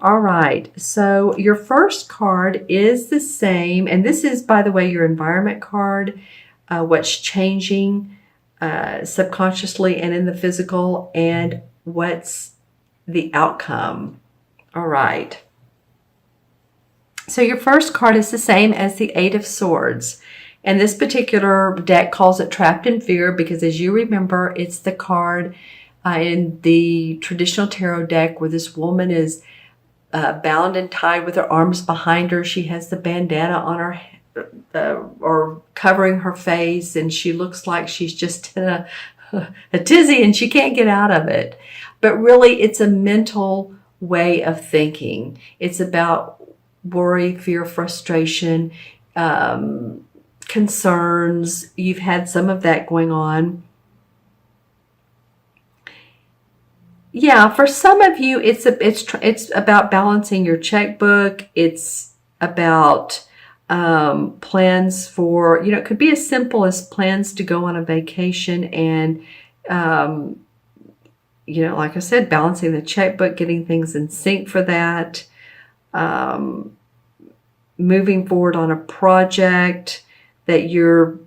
All right, so your first card is the same, and this is, by the way, your environment card, what's changing subconsciously and in the physical, and what's the outcome. All right. So your first card is the same as the Eight of Swords. And this particular deck calls it Trapped in Fear because, as you remember, it's the card in the traditional tarot deck where this woman is bound and tied with her arms behind her. She has the bandana on her head, or covering her face, and she looks like she's just in a tizzy and she can't get out of it. But really, it's a mental way of thinking. It's about worry, fear, frustration, concerns. You've had some of that going on. Yeah, for some of you, it's about balancing your checkbook. It's about plans for, it could be as simple as plans to go on a vacation and, like I said, balancing the checkbook, getting things in sync for that, moving forward on a project that you're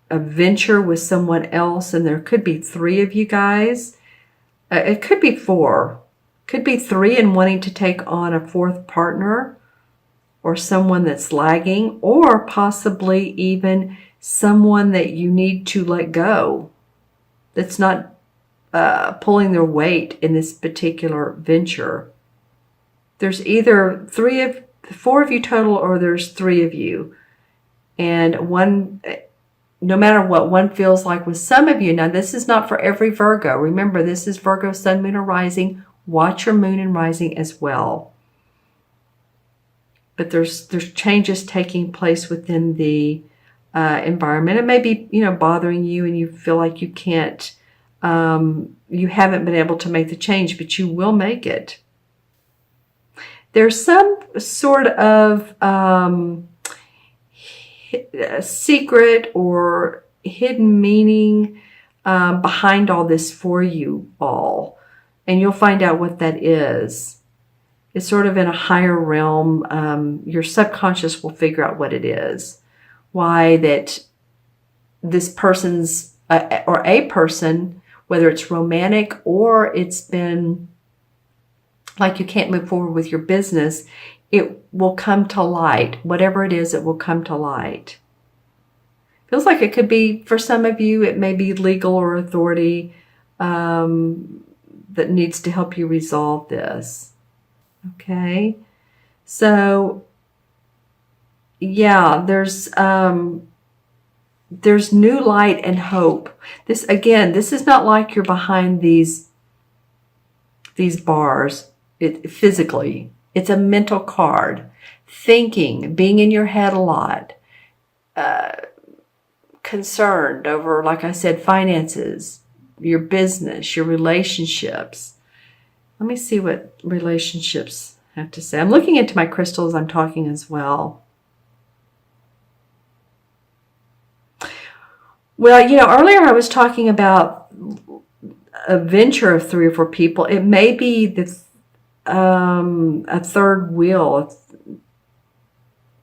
a venture with someone else, and there could be three of you guys. It could be four, could be three, and wanting to take on a fourth partner or someone that's lagging, or possibly even someone that you need to let go that's not pulling their weight in this particular venture. There's either four of you total, or there's three of you. And one, no matter what one feels like with some of you, now this is not for every Virgo. Remember, this is Virgo, Sun, Moon, or Rising. Watch your Moon and Rising as well. But there's changes taking place within the environment. It may be, bothering you, and you feel like you can't, you haven't been able to make the change, but you will make it. There's some sort of secret or hidden meaning behind all this for you all. And you'll find out what that is. It's sort of in a higher realm. Your subconscious will figure out what it is. Why that this person's, or a person, whether it's romantic or it's been like you can't move forward with your business, it will come to light. Whatever it is, it will come to light. Feels like it could be, for some of you, it may be legal or authority that needs to help you resolve this. Okay. So, yeah, there's new light and hope. This is not like you're behind these bars. Physically, it's a mental card. Thinking, being in your head a lot, concerned over, like I said, finances, your business, your relationships. Let me see what relationships have to say. I'm looking into my crystals. I'm talking as well. Well, earlier I was talking about a venture of 3 or 4 people. It may be a third wheel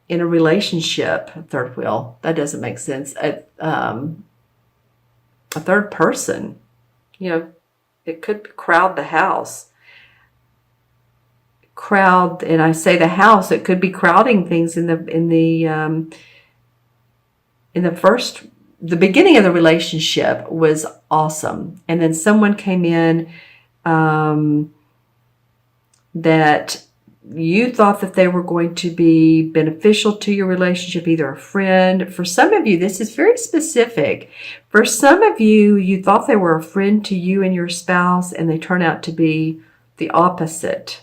in a relationship. A third wheel, that doesn't make sense. A third person, it could crowd the house. And I say the house, it could be crowding things in the beginning of the relationship was awesome. And then someone came in that you thought that they were going to be beneficial to your relationship, either a friend. For some of you, this is very specific. For some of you, you thought they were a friend to you and your spouse, and they turn out to be the opposite.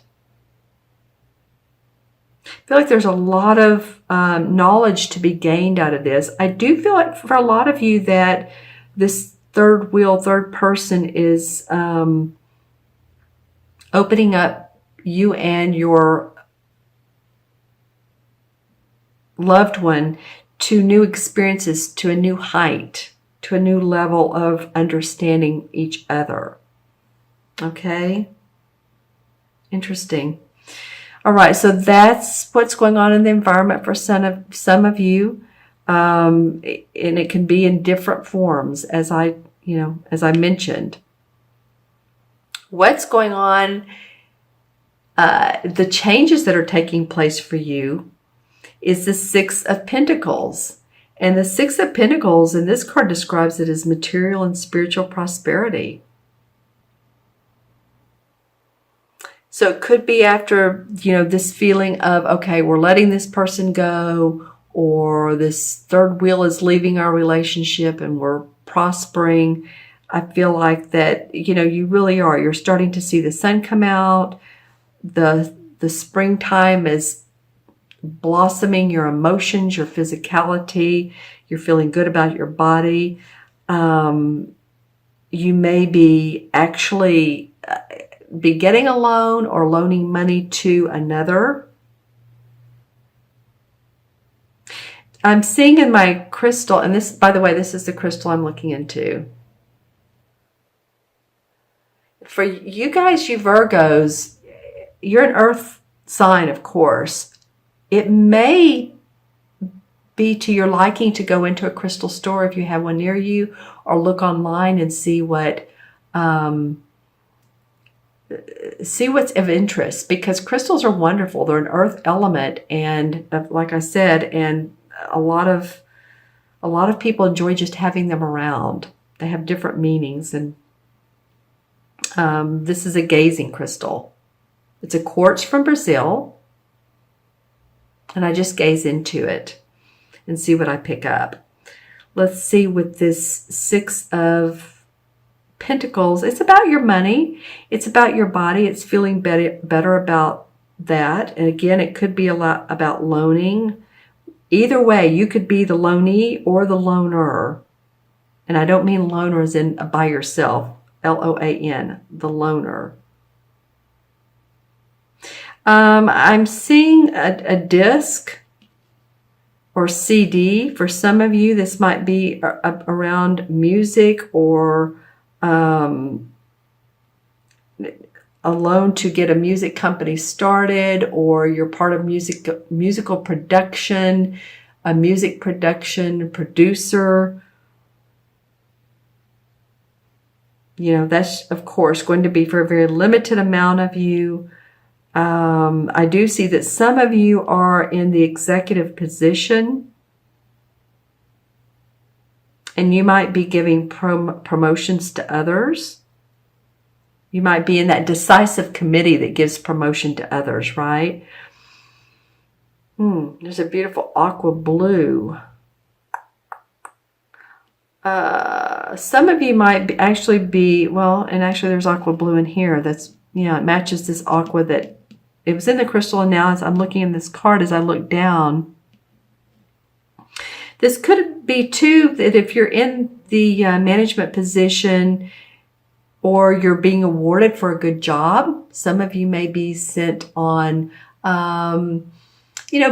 I feel like there's a lot of knowledge to be gained out of this. I do feel like for a lot of you that this third wheel, third person is opening up you and your loved one to new experiences, to a new height, to a new level of understanding each other. Okay? Interesting. All right, so that's what's going on in the environment for some of you, and it can be in different forms, as I mentioned. What's going on? The changes that are taking place for you is the Six of Pentacles. And the Six of Pentacles, and this card describes it as material and spiritual prosperity. So it could be after, this feeling of, okay, we're letting this person go, or this third wheel is leaving our relationship and we're prospering. I feel like that, you really are. You're starting to see the sun come out. The springtime is blossoming your emotions, your physicality. You're feeling good about your body. You may be actually be getting a loan or loaning money to another. I'm seeing in my crystal, and this, by the way, this is the crystal I'm looking into. For you guys, you Virgos, you're an earth sign, of course. It may be to your liking to go into a crystal store if you have one near you, or look online and see what's of interest, because crystals are wonderful. They're an earth element, and like I said, and a lot of people enjoy just having them around. They have different meanings, and this is a gazing crystal. It's a quartz from Brazil, and I just gaze into it and see what I pick up. Let's see, with this Six of Pentacles, it's about your money. It's about your body. It's feeling better about that. And again, it could be a lot about loaning. Either way, you could be the loanee or the loaner. And I don't mean loaner as in by yourself, L-O-A-N, the loaner. I'm seeing a disc or CD. For some of you, this might be around music, or a loan to get a music company started, or you're part of musical production, a music production producer. That's, of course, going to be for a very limited amount of you. I do see that some of you are in the executive position, and you might be giving promotions to others. You might be in that decisive committee that gives promotion to others, right? There's a beautiful aqua blue. Some of you might actually be, well, and actually there's aqua blue in here. That's, it matches this aqua that it was in the crystal, and now as I'm looking in this card, as I look down, this could be too, that if you're in the management position, or you're being awarded for a good job, some of you may be sent on,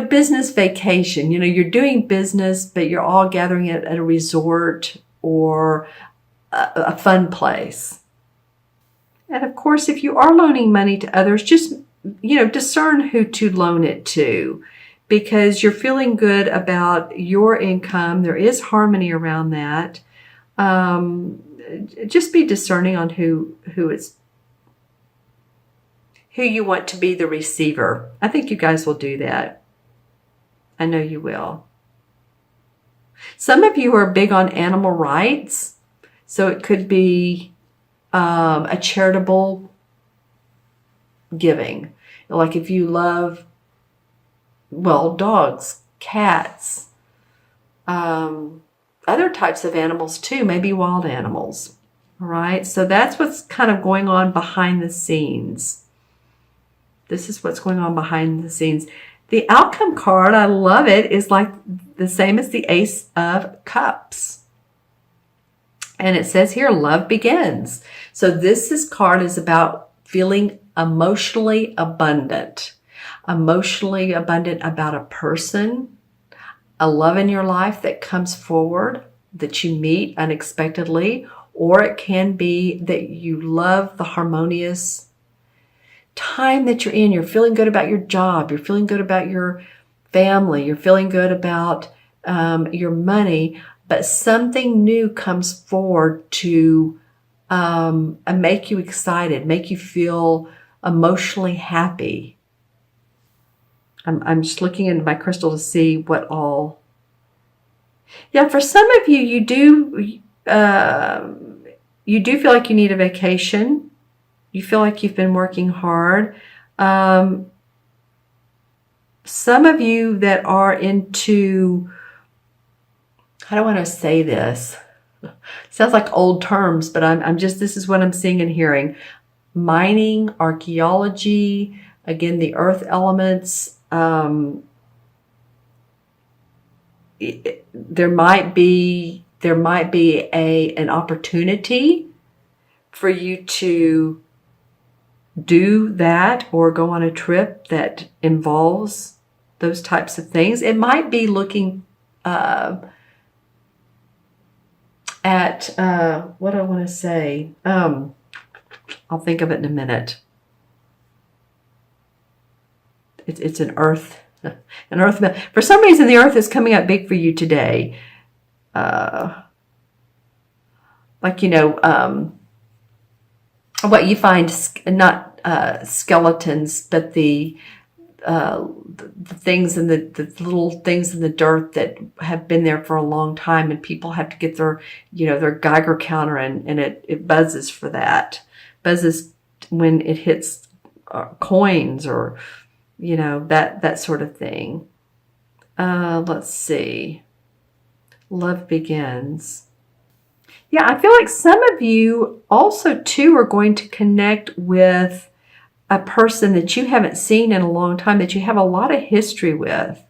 business vacation. You're doing business, but you're all gathering at a resort or a fun place. And of course, if you are loaning money to others, just, discern who to loan it to, because you're feeling good about your income. There is harmony around that. Just be discerning on who you want to be the receiver. I think you guys will do that. I know you will. Some of you are big on animal rights, so it could be a charitable giving. Like if you love, dogs, cats, other types of animals too, maybe wild animals. All right, so that's what's kind of going on behind the scenes. This is what's going on behind the scenes. The outcome card, I love it, is like the same as the Ace of Cups. And it says here, love begins. So this card is about feeling emotionally abundant about a person, a love in your life that comes forward, that you meet unexpectedly, or it can be that you love the harmonious time that you're in. You're feeling good about your job. You're feeling good about your family. You're feeling good about your money. But something new comes forward to make you excited, make you feel emotionally happy. I'm just looking into my crystal to see what all. Yeah, for some of you, you do feel like you need a vacation. You feel like you've been working hard. Some of you that are into, how do I want to say this? Sounds like old terms, but I'm just, this is what I'm seeing and hearing. Mining, archaeology, again, the earth elements. There might be an opportunity for you to do that or go on a trip that involves those types of things. It might be looking at what I want to say. I'll think of it in a minute. It's an earth. For some reason, the earth is coming up big for you today. Like, what you find, not skeletons, but the things in the little things in the dirt that have been there for a long time, and people have to get their Geiger counter and it buzzes for that. Buzzes when it hits coins or that sort of thing. Let's see. Love begins. Yeah, I feel like some of you also too are going to connect with a person that you haven't seen in a long time, that you have a lot of history with.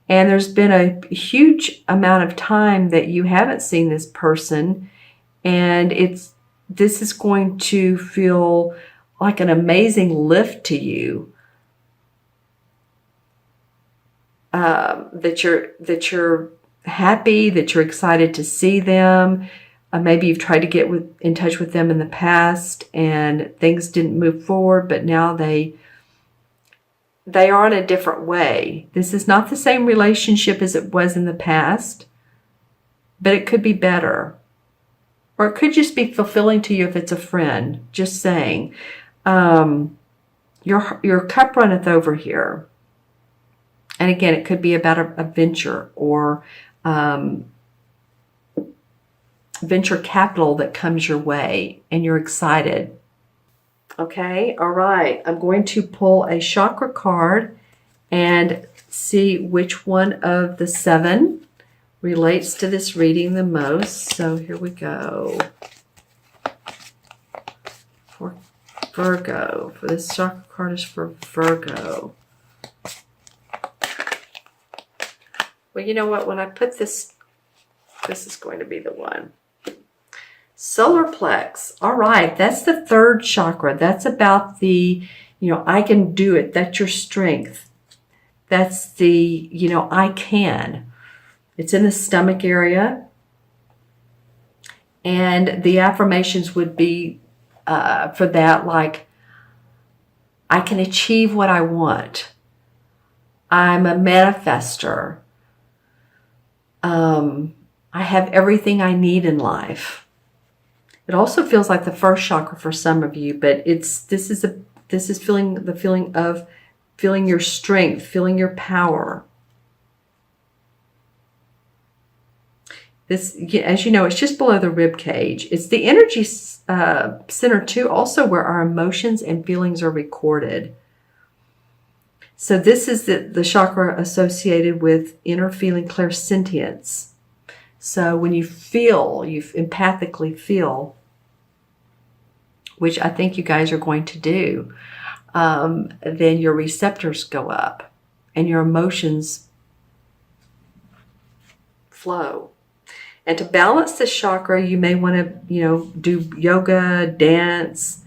And there's been a huge amount of time that you haven't seen this person. And this is going to feel like an amazing lift to you. That you're happy, that you're excited to see them. Maybe you've tried to get in touch with them in the past and things didn't move forward, but now they are in a different way. This is not the same relationship as it was in the past, but it could be better. Or it could just be fulfilling to you if it's a friend. Just saying. Your cup runneth over here. And again, it could be about a venture or venture capital that comes your way and you're excited. Okay, all right. I'm going to pull a chakra card and see which one of the 7 relates to this reading the most. So here we go. For Virgo. For this chakra card is for Virgo. Well, you know what? When I put this is going to be the one. Solar plex. All right. That's the 3rd chakra. That's about the, I can do it. That's your strength. That's the, I can. It's in the stomach area. And the affirmations would be for that, like, I can achieve what I want. I'm a manifester. I have everything I need in life. It also feels like the 1st chakra for some of you, but this is feeling the feeling of feeling your strength, feeling your power. This, as you know, it's just below the rib cage. It's the energy center too, also where our emotions and feelings are recorded. So this is the chakra associated with inner feeling clairsentience. So when you feel, you empathically feel, which I think you guys are going to do, then your receptors go up and your emotions flow. And to balance this chakra, you may want to, do yoga, dance,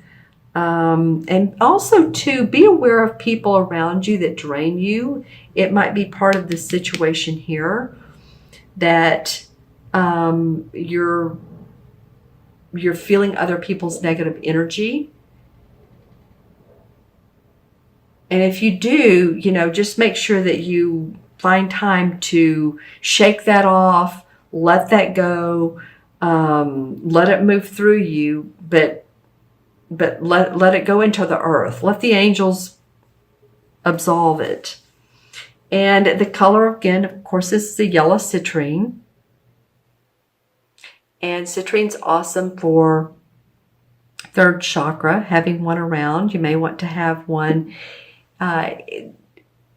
and also to be aware of people around you that drain you. It might be part of this situation here that you're feeling other people's negative energy. And if you do, just make sure that you find time to shake that off, let that go, let it move through you, but let it go into the earth. Let the angels absolve it. And the color, again, of course, is the yellow citrine. And citrine's awesome for third chakra, having one around. You may want to have one in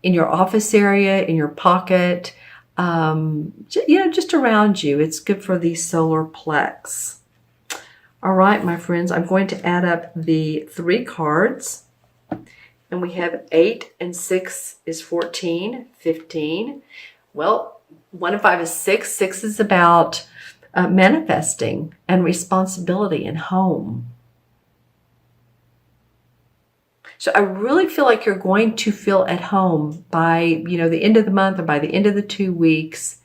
your office area, in your pocket, just around you. It's good for the solar plex. All right, my friends, I'm going to add up the 3 cards. And we have 8 and 6 is 14, 15. Well, 1 and 5 is 6. 6 is about manifesting and responsibility and home. So I really feel like you're going to feel at home by, the end of the month or by the end of the 2 weeks.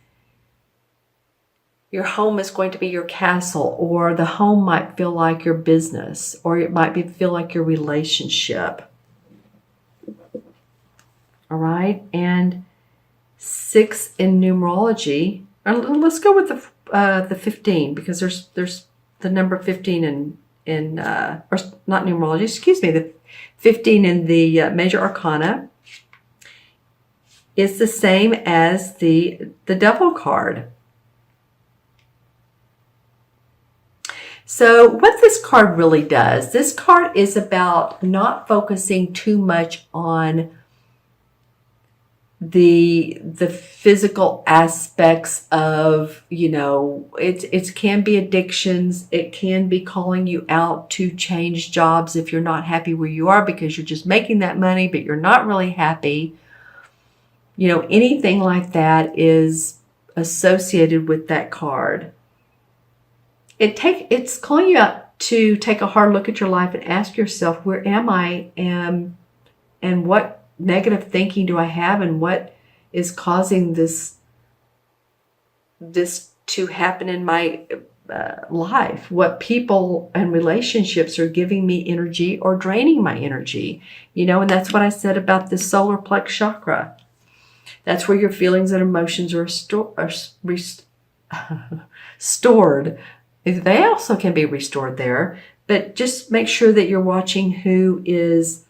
Your home is going to be your castle, or the home might feel like your business, or it might feel like your relationship. All right, and 6 in numerology. Let's go with the 15, because there's the number 15 in or not numerology. Excuse me, the 15 in the major arcana is the same as the devil card. So what this card really does, this card is about not focusing too much on the physical aspects of, it can be addictions. It can be calling you out to change jobs if you're not happy where you are because you're just making that money, but you're not really happy. Anything like that is associated with that card. It's calling you out to take a hard look at your life and ask yourself, where am I, and what negative thinking do I have, and what is causing this to happen in my life? What people and relationships are giving me energy or draining my energy? And that's what I said about the solar plex chakra. That's where your feelings and emotions are stored. They also can be restored there, but just make sure that you're watching who is.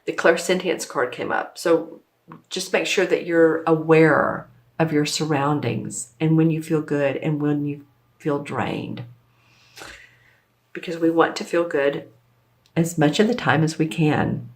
The clairsentience card came up. So just make sure that you're aware of your surroundings and when you feel good and when you feel drained. Because we want to feel good as much of the time as we can.